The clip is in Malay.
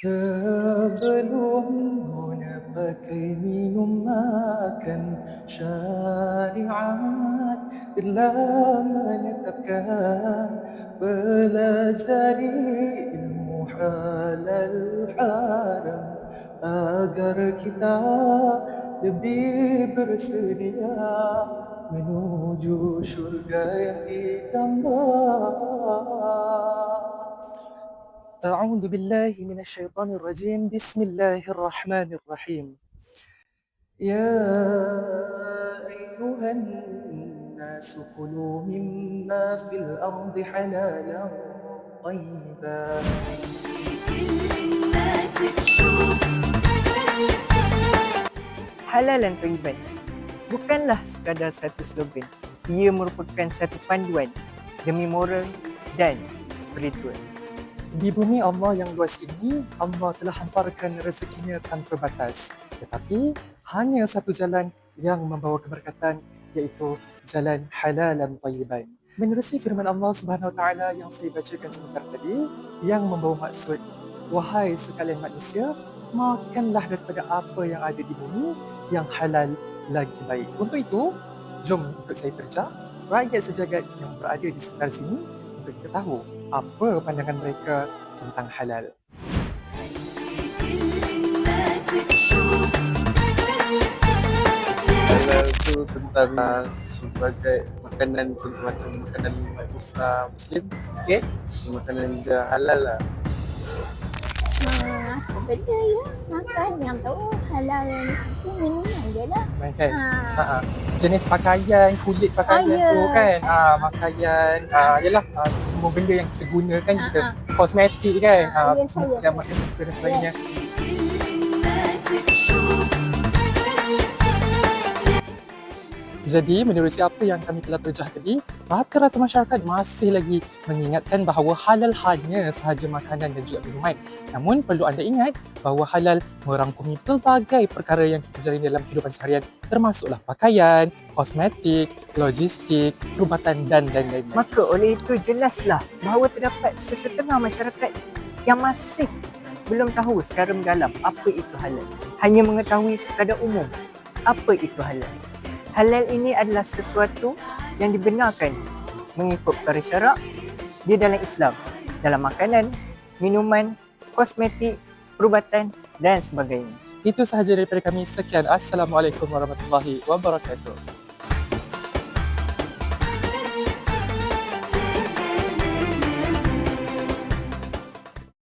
Sebelum guna pakai minum makan, syariat telah menetapkan pelajari ilmu halal haram agar kita lebih bersedia menuju syurga yang ditambah. أعوذ بالله من الشيطان الرجيم بسم الله الرحمن الرحيم يا أيها الناس كلوا مما في الأرض حلالا طيبا Halalan Thayyiban bukanlah sekadar satu slogan. Ia merupakan satu panduan demi moral dan spiritual. Di bumi Allah yang luas ini, Allah telah hamparkan rezekinya tanpa batas. Tetapi hanya satu jalan yang membawa keberkatan, iaitu jalan halalan thayyiban. Menerusi firman Allah Subhanahu Wa Taala yang saya bacakan sebentar tadi, yang membawa maksud, wahai sekalian manusia, makanlah daripada apa yang ada di bumi yang halal lagi baik. Untuk itu, jom ikut saya terjah rakyat sejagat yang berada di sekitar sini untuk kita tahu apa pandangan mereka tentang halal. Halal tu tentang sebagai makanan macam makanan Muslim, Okey? makanan dia halal lah. Apa benda ya? Makan yang tahu halal itu minuman je lah. Kan? Jenis pakaian, kulit pakaian tu kan, pakaian, yalah, semua benda yang kita gunakan, kita kosmetik kan, semua yang makan dan sebagainya. Jadi, menerusi apa yang kami telah terjah tadi, rata-rata masyarakat masih lagi mengingatkan bahawa halal hanya sahaja makanan dan juga minuman. Namun, perlu anda ingat bahawa halal merangkumi pelbagai perkara yang kita jalani dalam kehidupan seharian, termasuklah pakaian, kosmetik, logistik, perubatan dan lain-lain. Maka oleh itu jelaslah bahawa terdapat sesetengah masyarakat yang masih belum tahu secara mendalam apa itu halal. Hanya mengetahui sekadar umum apa itu halal. Halal ini adalah sesuatu yang dibenarkan mengikut perkara syarak di dalam Islam, dalam makanan, minuman, kosmetik, perubatan dan sebagainya. Itu sahaja daripada kami. Sekian. Assalamualaikum warahmatullahi wabarakatuh.